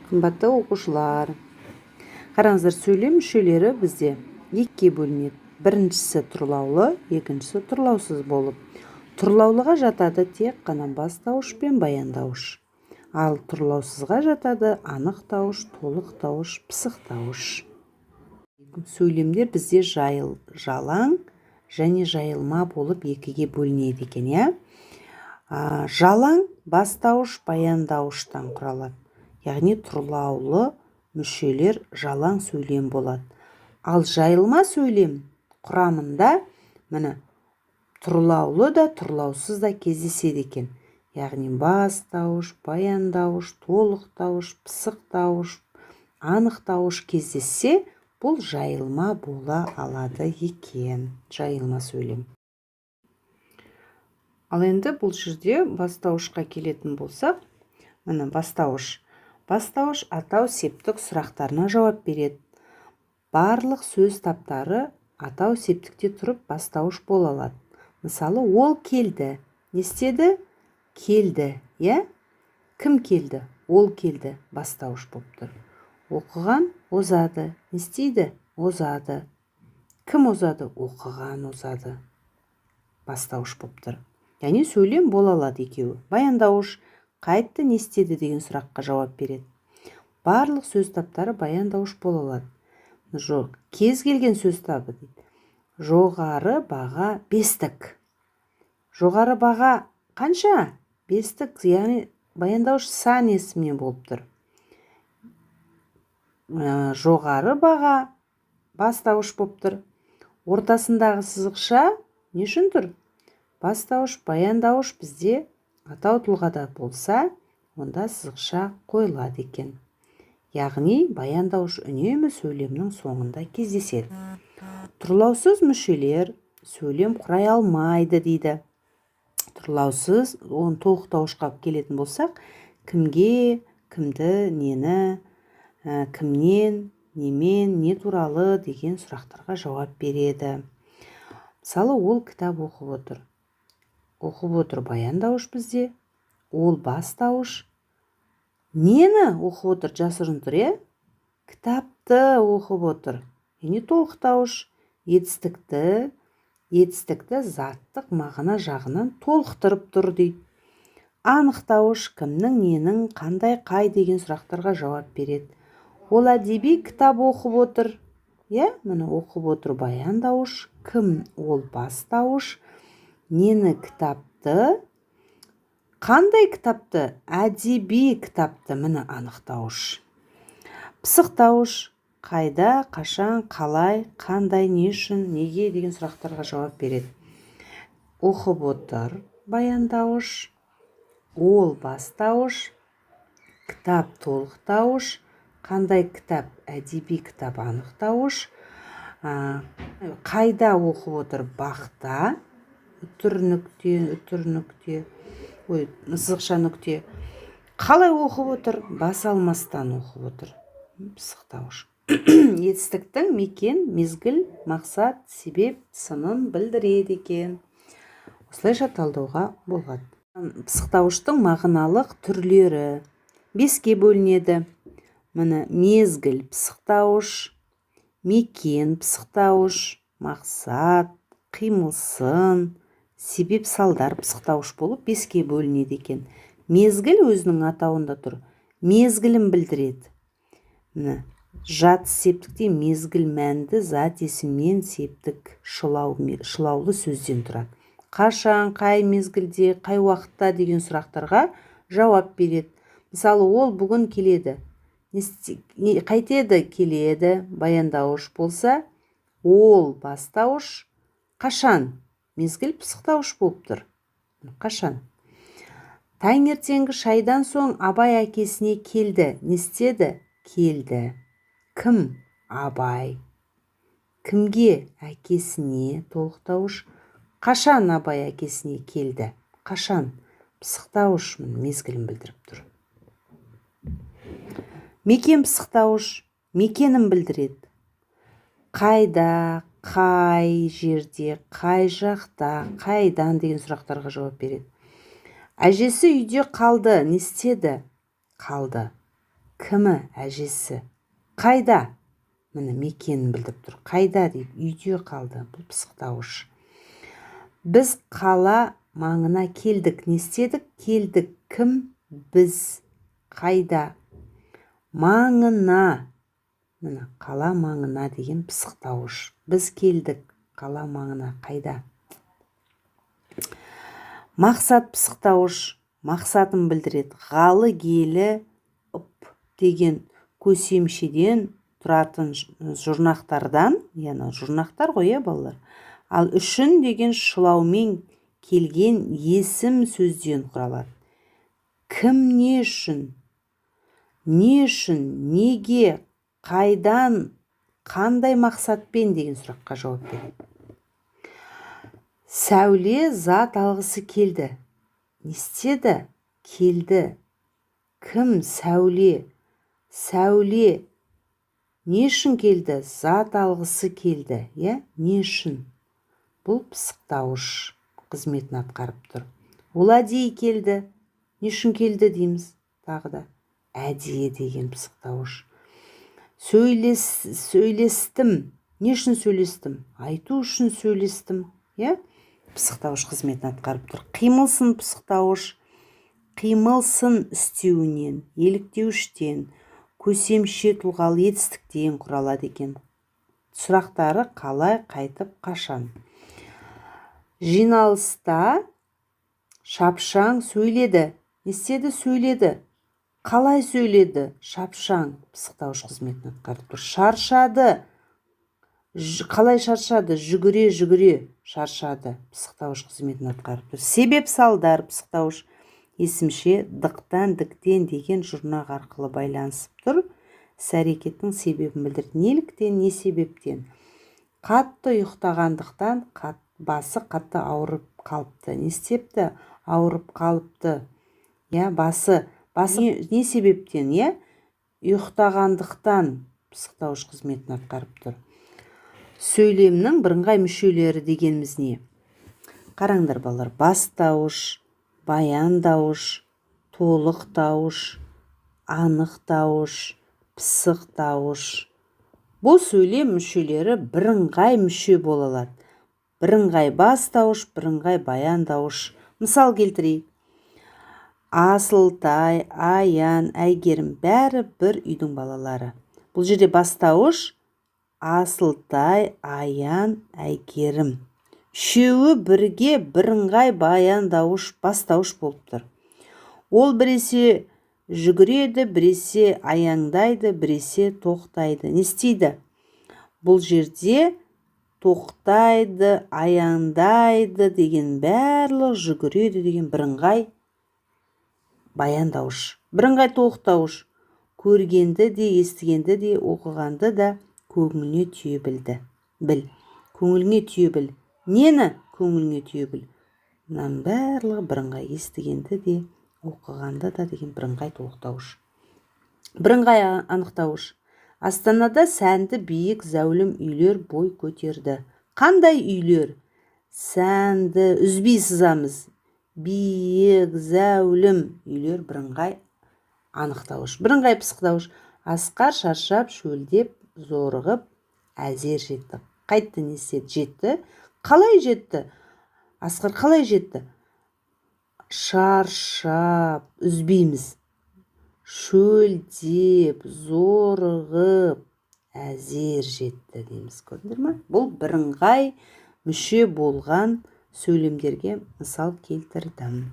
Қымбатты оқушылар, қараңыздар, сөйлем мүшелері бізде екіге бөлінеді. Біріншісі тұрлаулы, екіншісі тұрлаусыз болып. Тұрлаулыға жатады тек қана бастауыш пен баяндауыш. Ал тұрлаусызға жатады анық дауыш, толық дауыш, пысық дауыш. Сөйлемдер бізде жалаң және жайылма болып екіге бөлінеді екен, жалаң бастауыш баяндауыштан құралады. Яғни тұрлаулы мүшелер жалаң сөйлем болады. Ал жайылма сөйлем құрамында тұрлаулы да тұрлаусыз да кездеседі екен. Яғни бастауыш, баяндауыш, толық дауыш, пысық дауыш, анық дауыш кездессе, бұл жайылма бола алады екен. Жайылма сөйлем. Ал енді бұл жерде бастауышқа келетін болсақ, бастауыш. Бастауыш атау септік сұрақтарына жауап береді. Барлық сөз таптары атау септікте тұрып бастауыш бола алады. Мысалы, ол келді. Не істеді? Келді. Кім келді? Ол келді. Бастауыш болып тұр. Оқыған озады. Не істейді? Озады. Кім озады? Оқыған озады. Бастауыш болып тұр. Яғни сөйлем бола алады екеуі. Баяндауыш қайтты, не істеді деген сұраққа жауап береді. Барлық сөз таптары баяндауыш бола алады. Жоқ, кез келген сөз табы дейді. Жоғары баға бестік. Жоғары баға қанша? Бестік, яғни баяндауыш сан есіммен болып тұр. Жоғары баға бастауыш болып тұр. Ортасындағы сызықша не үшін тұр? Бастауыш, баяндауыш бізде атау тұлғада болса, онда сызықша қойылады екен. Яғни баяндауыш үнемі сөйлемнің соңында кездеседі. Тұрлаусыз мүшелер сөйлем құрай алмайды дейді. Тұрлаусыз, оны толық дауышқа келетін болсақ, кімге, кімді, нені, кімнен, немен, не туралы деген сұрақтарға жауап береді. Мысалы, ол кітап оқып отыр. Оқып отыр баяндауыш бізде. Ол бастауыш. Нені оқып отыр? Жасырын тұр, Кітапты оқып отыр. Яғни толық дауыш. Етістікті заттық мағына жағынан толықтырып тұр дейді. Анық дауыш кімнің, ненің, қандай, қай деген сұрақтарға жауап береді. Ол әдеби кітап оқып отыр. Оқып отыр баяндауыш. Кім? Ол бастауыш. Нені? Кітапты. Қандай кітапты? Әдеби кітапты. Анық дауыш. Пысық дауыш қайда, қашан, қалай, қандай, не үшін, неге деген сұрақтарға жауап береді. Оқып отыр баяндауыш. Ол бастауыш. Кітап толық дауыш. Қандай кітап? Әдеби кітап анық дауыш. Қайда оқып отыр? Бақта. Сызықша нүкте. Қалай оқып отыр? Бас алмастан оқып отыр. Пысық дауыш. Етістіктің мекен, мезгіл, мақсат, себеп, сынын білдіреді екен. Осылайша талдауға болады. Пысық дауыштың мағыналық түрлері 5-ке бөлінеді. Мезгіл пысық дауыш, мекен пысық дауыш, мақсат, қимылсын, себеп салдар пысық дауыш болып 5-ке бөлінеді екен. Мезгіл өзінің атауында тұр. Мезгілін білдіреді. Жат септікте мезгіл мәнді зат есіммен септік шылаулы сөзден тұрады. Қашан, қай мезгілде, қай уақытта деген сұрақтарға жауап береді. Мысалы, ол бүгін келеді. Қайтеді? Келеді. Баяндауыш болса, ол бастауыш. Қашан? Мезгіл пысық дауыш болып тұр. Қашан? Таңертеңгі шайдан соң Абай әкесіне келді. Не істеді? Келді. Кім? Абай. Кімге? Әкесіне. Толық дауыш. Қашан Абай әкесіне келді? Қашан? Пысық дауыш мезгілін білдіріп тұр. Мекен пысық дауыш мекенін білдіреді. Қайда, қай жерде, қай жақта, қайдан деген сұрақтарға жауап береді. Әжесі үйде қалды. Не істеді? Қалды. кімі? Әжесі. Қайда? Міне мекенін білдіріп тұр. Қайда дейді, үйде қалды. Бұл пысықтауыш. Біз қала маңына келдік. Не істедік? Келдік. Кім? Біз. Қайда? Маңына. Міне қала маңына деген пысықтауыш. Біз келдік. Қала маңына. Қайда? Мақсат пысықтауыш. Мақсатын білдіреді. Ғалы келі ұп деген көсемшеден тұратын жұрнақтардан, яғни жұрнақтар ғой, балалар. Ал үшін деген шылаумен келген есім сөзден құралады. Кім, не үшін? Не үшін? Неге? Қайдан? Қандай мақсатпен деген сұраққа жауап береді. Сәуле зат алғысы келді. Не істеді? Келді. Кім? Сәуле. Сәуле не үшін келді? Зат алғысы келді. Не үшін? Бұл пысықтауыш қызметін атқарып тұр. Ол әдейі келді. Не үшін келді дейміз? Тағы да әдейі деген пысықтауыш. Сөйлестім. Не үшін сөйлестім? Айту үшін сөйлестім. Пысықтауыш қызметін атқарып тұр. Қимылсын пысықтауыш. Қимылсын істеуінен, еліктеуіштен, көсемше тұлғалы етістіктен құралады екен. Сұрақтары қалай, қайтып, қашан? Жиналыста шапшаң сөйледі. Не істеді? Сөйледі. Қалай сөйледі? Шапшаң. Пысықтауыш қызметін атқарып тұр. Шаршады. Қалай шаршады? Жүгіре шаршады. Пысықтауыш қызметін атқарып тұр. Себеп салдар пысықтауыш. Есімше дықтан, диктен деген жұрнақ арқылы байланысып тұр. Іс-әрекеттің себебін білдірді. Неліктен, не себептен? Қатты ұйықтағандықтан басы қатты ауырып қалыпты. Не істепті? Ауырып қалыпты. Басы не себептен? Ұйықтағандықтан. Пысықтауыш қызметін атқарып тұр. Сөйлемнің бірыңғай мүшелері дегеніміз не? Қараңдар балалар, бастауыш, баяндауыш, толықтауыш, анықтауыш, пысықтауыш. Бұл сөйлем мүшелері бірыңғай мүше бола алады. Бірыңғай бастауыш, бірыңғай баяндауыш. Мысал келтірейік. Асылтай, Аян, Әйгерім бәрі бір үйдің балалары. Бұл жерде бастауыш Асылтай, Аян, Әйгерім. Үшеуі бірге бірыңғай баяндауыш, бастауыш болып тұр. Ол біресе жүгіреді, біресе аяңдайды, біресе тоқтайды. Не істейді? Бұл жерде тоқтайды, аяңдайды деген барлық жүгіреді деген бірыңғай баяндауыш. Бірыңғай тоқтауыш. Көргенді де, естігенді де, оқығанды да көңіліне түйе біл. Көңіліне түйе біл. Нені көңіліне түйе біл? Мұның барлығы бірыңғай, естігенді де, оқығанды да деген бірыңғай тоқтауыш. Бірыңғай анықтауыш. Астанада сәнді биік зәулім үйлер бой көтерді. Қандай үйлер? Сәнді, үзбей сызамыз. Биік зәулім үйлер бірыңғай анықтауыш. Бірыңғай пысықтауыш. Асқар шаршап, шөлдеп, зорығып, әзер жетті. Қайтты, не істеді? Жетті. Қалай жетті? Асқар қалай жетті? Шаршап, үзбейміз. Шөлдеп, зорығып, әзер жетті дейміз. Көрдіңдер ме? Бұл бірыңғай мүше болған сөйлемдерге мысал келтірдім.